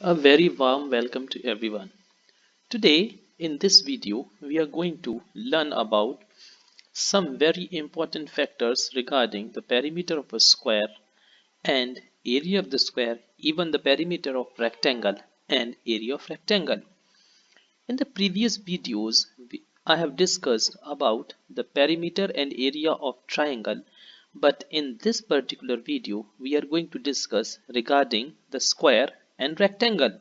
A very warm welcome to everyone. Today, in this video, we are going to learn about some very important factors regarding the perimeter of a square and area of the square, even the perimeter of rectangle and area of rectangle. In the previous videos, I have discussed about the perimeter and area of triangle, but in this particular video, we are going to discuss regarding the square and rectangle.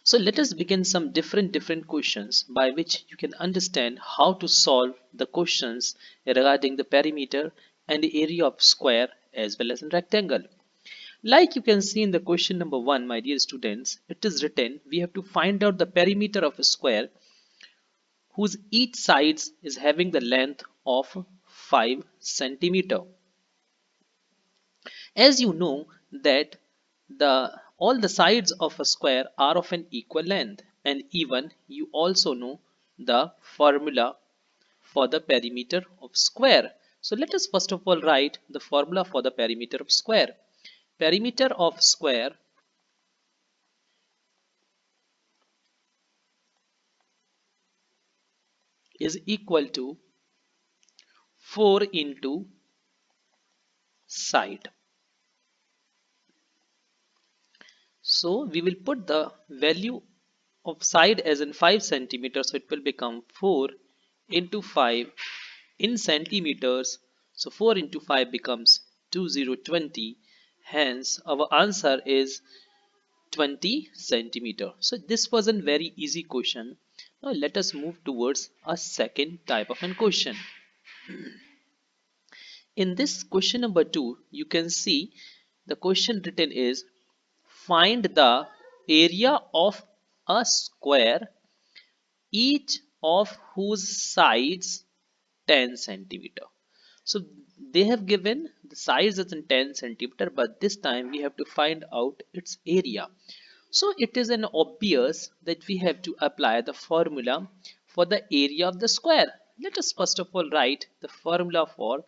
So let us begin some different questions by which you can understand how to solve the questions regarding the perimeter and the area of square as well as in rectangle. Like you can see in the question number 1, my dear students, it is written we have to find out the perimeter of a square whose each sides is having the length of 5 centimeter. As you know that the all the sides of a square are of an equal length, and even you also know the formula for the perimeter of square. So let us first of all write the formula for the perimeter of square. Perimeter of square is equal to 4 into side. So we will put the value of side as in 5 centimeters, so it will become 4 into 5 in centimeters. So 4 into 5 becomes 2020. Hence our answer is 20 centimeter. So this was a very easy question. Now let us move towards a second type of a question. In this question number 2, you can see the question written is find the area of a square each of whose sides 10 centimeter. So they have given the size as in 10 centimeter, but this time we have to find out its area. So it is an obvious that we have to apply the formula for the area of the square. Let us first of all write the formula for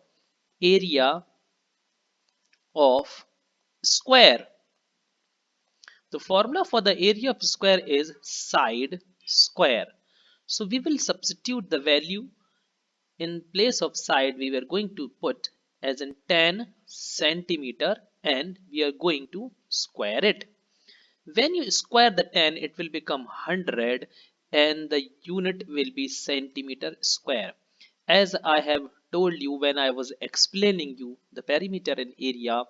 area of square. The formula for the area of square is side square. So we will substitute the value in place of side. We were going to put as in 10 centimeter and we are going to square it. When you square the 10, it will become 100 and the unit will be centimeter square. As I have told you when I was explaining you the perimeter and area,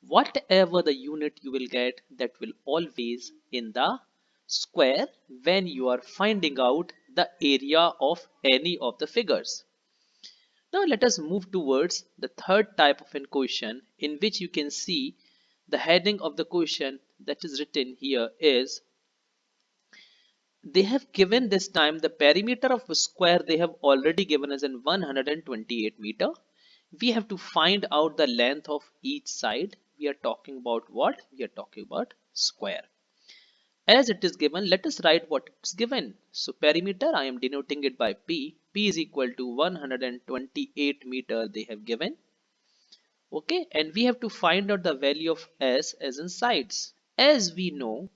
whatever the unit you will get, that will always in the square when you are finding out the area of any of the figures. Now let us move towards the third type of a question, in which you can see the heading of the question that is written here is they have given this time the perimeter of a square they have already given as in 128 meter. We have to find out the length of each side. We are talking about what? We are talking about square. As it is given, let us write what is given. So perimeter, I am denoting it by P. P is equal to 128 meter they have given. Okay, and we have to find out the value of S as in sides. As we know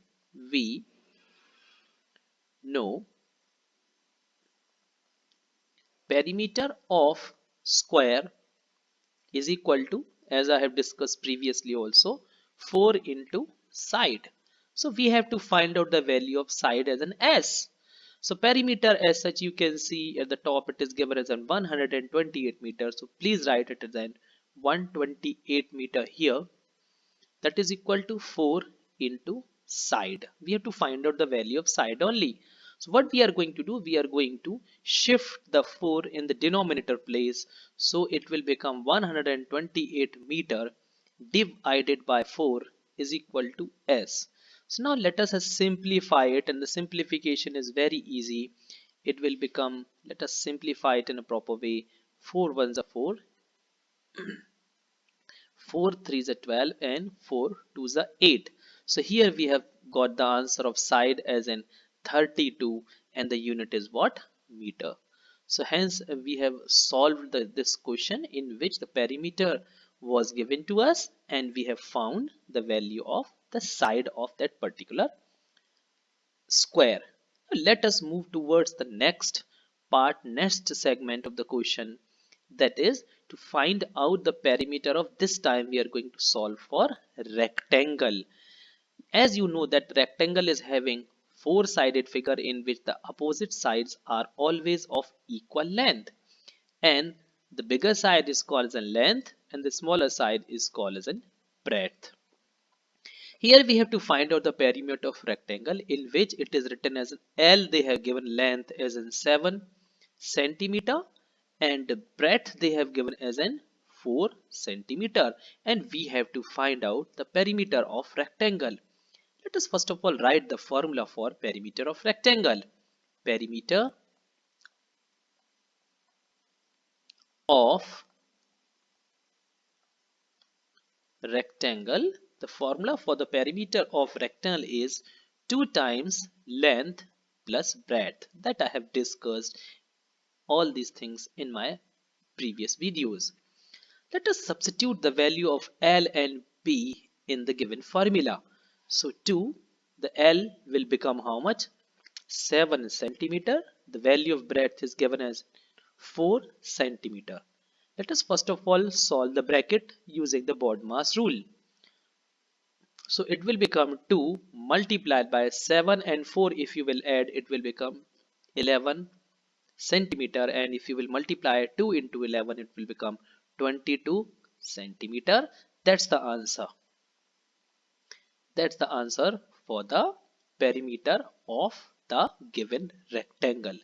perimeter of square is equal to, as I have discussed previously also, 4 into side. So we have to find out the value of side as an S. So perimeter as such, you can see at the top it is given as an 128 meters. So please write it as an 128 meter here. That is equal to 4 into side. We have to find out the value of side only. So what we are going to do, we are going to shift the 4 in the denominator place. So it will become 128 meter divided by 4 is equal to S. So now let us simplify it, and the simplification is very easy. It will become, let us simplify it in a proper way. 4 ones are 4, 4 3s are 12 and 4 2s are 8. So here we have got the answer of side as in 32 and the unit is what? Meter. So hence we have solved this question in which the perimeter was given to us and we have found the value of the side of that particular square. Let us move towards the next part, next segment of the question, that is to find out the perimeter of, this time we are going to solve for rectangle. As you know that rectangle is having four-sided figure in which the opposite sides are always of equal length, and the bigger side is called as a length and the smaller side is called as a breadth. Here we have to find out the perimeter of rectangle, in which it is written as an L. They have given length as in 7 centimeter and breadth they have given as in 4 centimeter, and we have to find out the perimeter of rectangle. Let us first of all write the formula for perimeter of rectangle. Perimeter of rectangle. The formula for the perimeter of rectangle is 2 times length plus breadth. That I have discussed all these things in my previous videos. Let us substitute the value of L and B in the given formula. So 2, the L will become how much? 7 centimeter. The value of breadth is given as 4 centimeter. Let us first of all solve the bracket using the BODMAS rule. So it will become 2 multiplied by 7 and 4, if you will add, it will become 11 centimeter, and if you will multiply 2 into 11, it will become 22 centimeter. That's the answer. That's the answer for the perimeter of the given rectangle.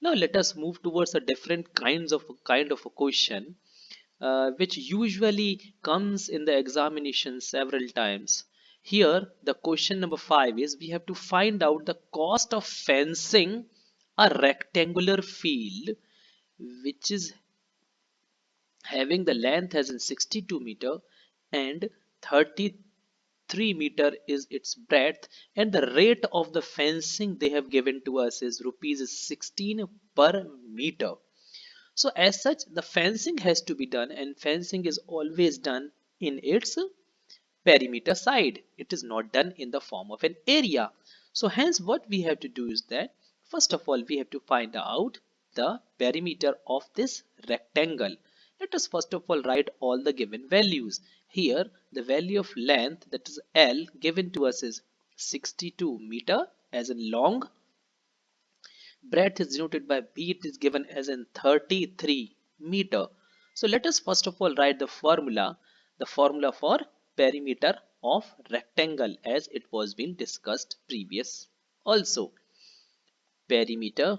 Now let us move towards a different kind of a question which usually comes in the examination several times. Here the question number 5 is, we have to find out the cost of fencing a rectangular field which is having the length as in 62 meter and 33 meter is its breadth, and the rate of the fencing they have given to us is rupees 16 per meter. So as such, the fencing has to be done, and fencing is always done in its perimeter side. It is not done in the form of an area. So hence what we have to do is that first of all we have to find out the perimeter of this rectangle. Let us first of all write all the given values. Here the value of length, that is L, given to us is 62 meter as in long. Breadth is denoted by B, it is given as in 33 meter. So let us first of all write the formula for perimeter of rectangle as it was being discussed previous also. Perimeter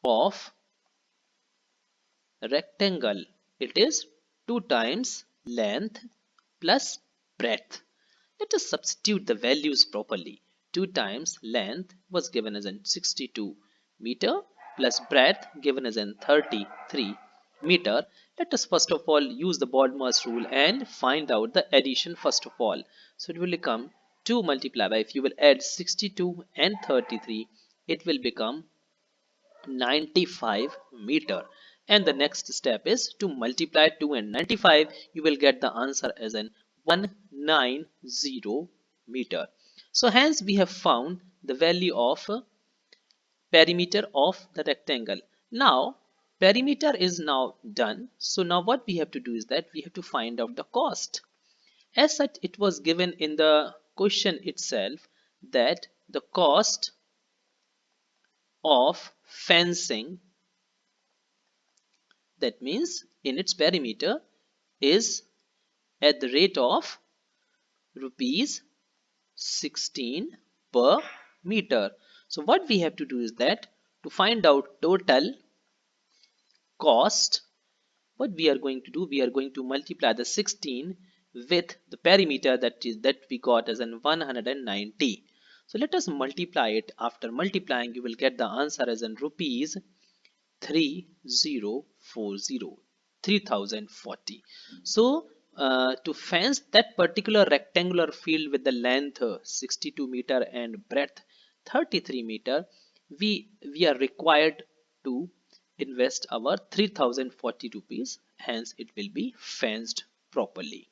of rectangle, it is 2 times length plus breadth. Let us substitute the values properly. 2 times length was given as in 62 meter plus breadth given as in 33 meter. Let us first of all use the BODMAS rule and find out the addition first of all. So it will become 2 multiplied by, if you will add 62 and 33, it will become 95 meter, and the next step is to multiply 2 and 95. You will get the answer as in 190 meter. So hence we have found the value of perimeter of the rectangle. Now perimeter is now done. So now what we have to do is that we have to find out the cost. As such, it was given in the question itself that the cost of fencing, that means in its perimeter, is at the rate of rupees 16 per meter. So what we have to do is that to find out total cost, what we are going to do, we are going to multiply the 16 with the perimeter that we got as in 190. So let us multiply it. After multiplying, you will get the answer as in rupees 3040. So to fence that particular rectangular field with the length 62 meter and breadth 33 meter, we are required to invest our 3040 rupees. Hence it will be fenced properly.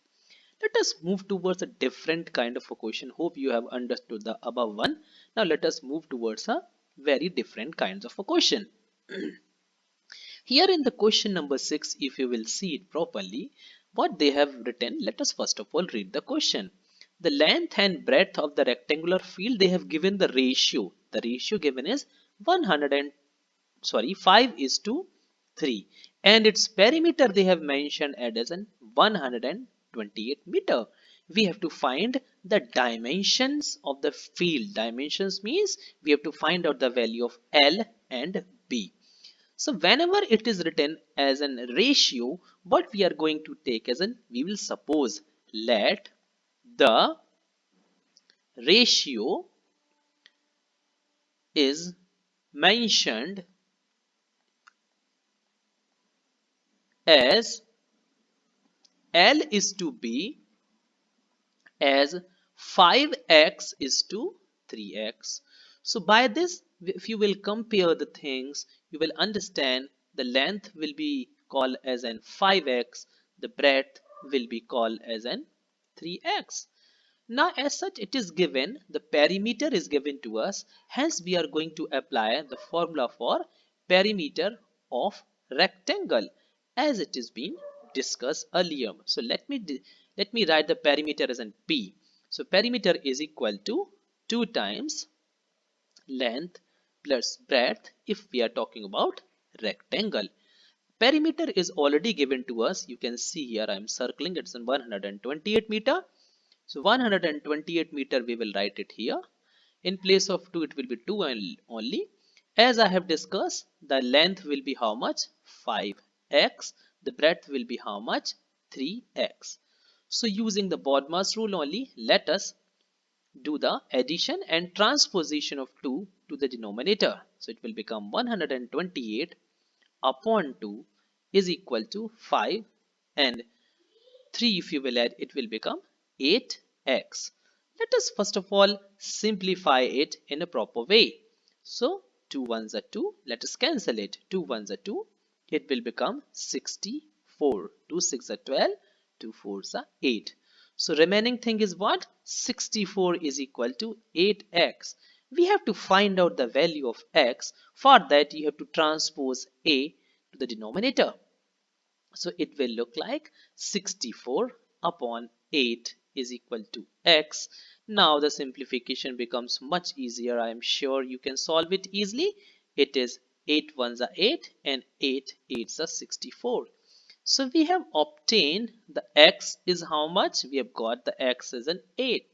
Let us move towards a different kind of a question. Hope you have understood the above one. Now let us move towards a very different kinds of a question. Here in the question number 6, if you will see it properly, what they have written, let us first of all read the question. The length and breadth of the rectangular field, they have given the ratio. The ratio given is 5 is to 3, and its perimeter they have mentioned as an 128 meter. We have to find the dimensions of the field. Dimensions means we have to find out the value of L and B. So whenever it is written as an ratio, what we are going to take as an, we will suppose let the ratio is mentioned as L is to B as 5x is to 3x. So by this, if you will compare the things, you will understand the length will be called as an 5x, the breadth will be called as an 3x. Now as such it is given, the perimeter is given to us, hence we are going to apply the formula for perimeter of rectangle as it is been discussed earlier. So let me write the perimeter as an P. So perimeter is equal to 2 times length plus breadth if we are talking about rectangle. Perimeter is already given to us. You can see here I am circling, it's in 128 meter. So 128 meter we will write it here. In place of 2 it will be 2 only. As I have discussed, the length will be how much? 5x. The breadth will be how much? 3x. So using the BODMAS rule only, let us do the addition and transposition of 2 to the denominator. So it will become 128 upon 2 is equal to 5, and 3 if you will add, it will become 8x. Let us first of all simplify it in a proper way. So 2 ones are 2, let us cancel it. 2 ones are 2, it will become 64. 2 6 are 12, 2 4s are 8. So remaining thing is what? 64 is equal to 8x. We have to find out the value of x. For that you have to transpose a to the denominator. So it will look like 64 upon 8 is equal to x. Now the simplification becomes much easier. I am sure you can solve it easily. It is 8 ones are 8 and 8 eights are 64. So we have obtained the x is how much? We have got the x as an 8.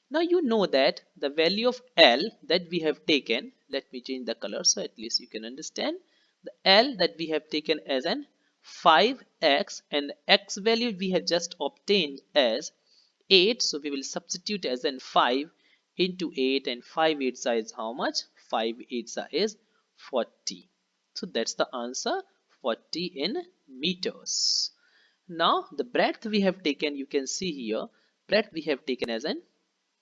Now you know that the value of L that we have taken, let me change the color so at least you can understand. The L that we have taken as an 5x, and x value we have just obtained as 8. So we will substitute as an 5 into 8, and 5 eights is how much? 5 eights is 40. So that's the answer, 40 in meters. Now the breadth we have taken, you can see here, breadth we have taken as an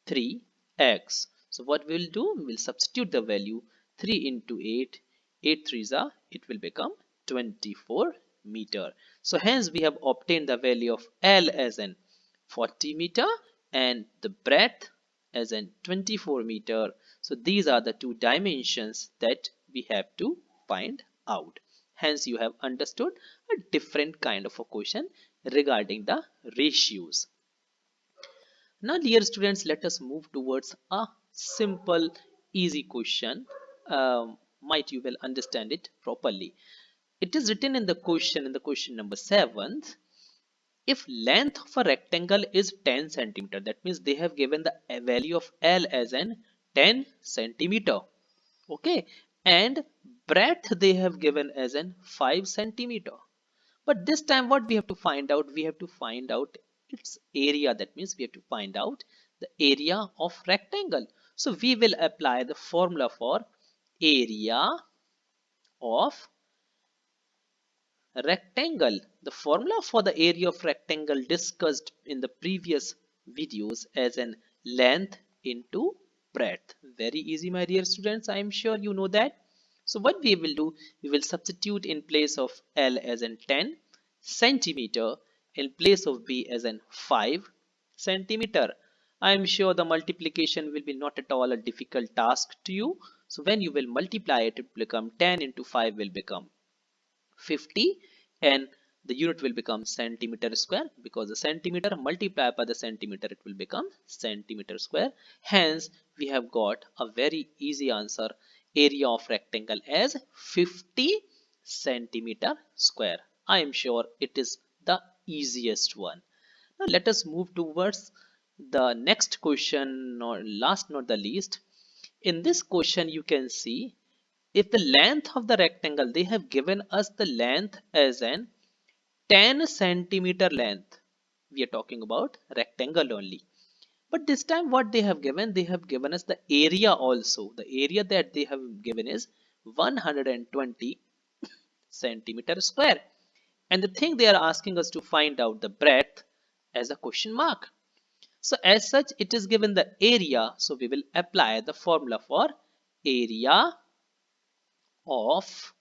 3x. So what we will do, we will substitute the value 3 into 8, 8 threes are, it will become 24 meter. So hence we have obtained the value of L as an 40 meter and the breadth as an 24 meter. So these are the two dimensions that we have to find out. Hence you have understood a different kind of a question regarding the ratios. Now dear students, let us move towards a simple easy question. Might you will understand it properly. It is written in the question number 7. If length of a rectangle is 10 centimeter, that means they have given the value of L as an 10 centimeter. Okay, and breadth they have given as an 5 centimeter. But this time what we have to find out? We have to find out its area. That means we have to find out the area of rectangle. So we will apply the formula for area of rectangle. The formula for the area of rectangle discussed in the previous videos as an length into breadth. Very easy, my dear students. I am sure you know that. So what we will do, we will substitute in place of L as in 10 centimeter in place of b as an 5 centimeter. I am sure the multiplication will be not at all a difficult task to you. So when you will multiply it, it will become 10 into 5 will become 50, and the unit will become centimeter square, because the centimeter multiplied by the centimeter, it will become centimeter square. Hence we have got a very easy answer, area of rectangle as 50 centimeter square. I am sure it is the easiest one. Now let us move towards the next question, or last not the least. In this question you can see, if the length of the rectangle, they have given us the length as an 10 centimeter length. We are talking about rectangle only. But this time what they have given us the area also. The area that they have given is 120 centimeter square. And the thing they are asking us to find out the breadth as a question mark. So as such, it is given the area. So we will apply the formula for area of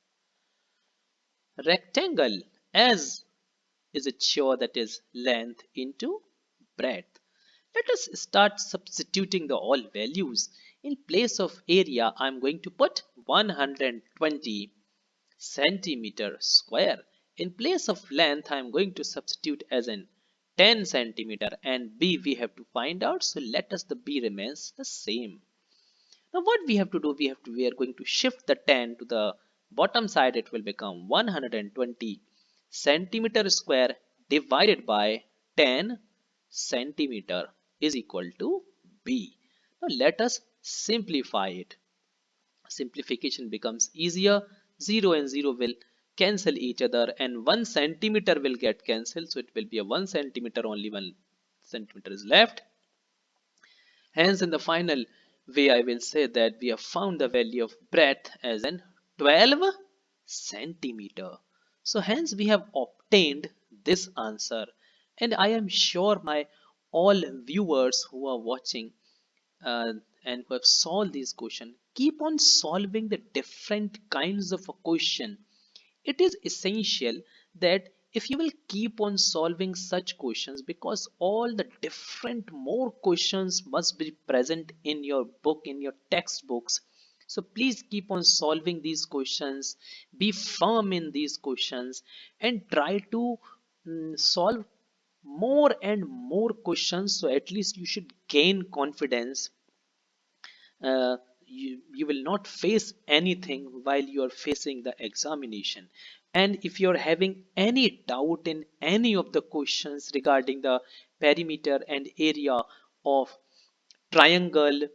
rectangle, as is it sure that is length into breadth. Let us start substituting the all values. In place of area, I'm going to put 120 centimeter square. In place of length, I'm going to substitute as in 10 centimeter, and b we have to find out. So let us the b remains the same. Now what we have to do, we are going to shift the 10 to the bottom side. It will become 120 centimeter square divided by 10 centimeter is equal to b. Now let us simplify it. Simplification becomes easier. 0 and 0 will cancel each other, and 1 centimeter will get cancelled. So it will be a 1 centimeter, only 1 centimeter is left. Hence, in the final way, I will say that we have found the value of breadth as in 12 centimeter. So hence we have obtained this answer. And I am sure my all viewers who are watching uh, and who have solved this question keep on solving the different kinds of a question. It is essential that if you will keep on solving such questions, because all the different more questions must be present in your book, in your textbooks. So please keep on solving these questions, be firm in these questions, and try to solve more and more questions, so at least you should gain confidence. You will not face anything while you are facing the examination. And if you're having any doubt in any of the questions regarding the perimeter and area of triangle,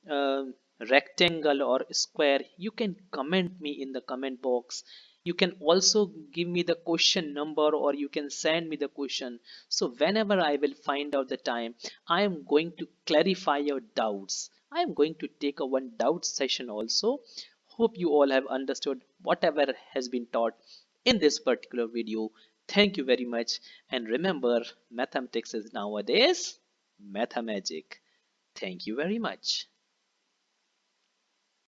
uh, rectangle or square, you can comment me in the comment box. You can also give me the question number, or you can send me the question. So whenever I will find out the time, I am going to clarify your doubts. I am going to take a one doubt session also. Hope you all have understood whatever has been taught in this particular video. Thank you very much, and remember, mathematics is nowadays mathemagic. Thank you very much.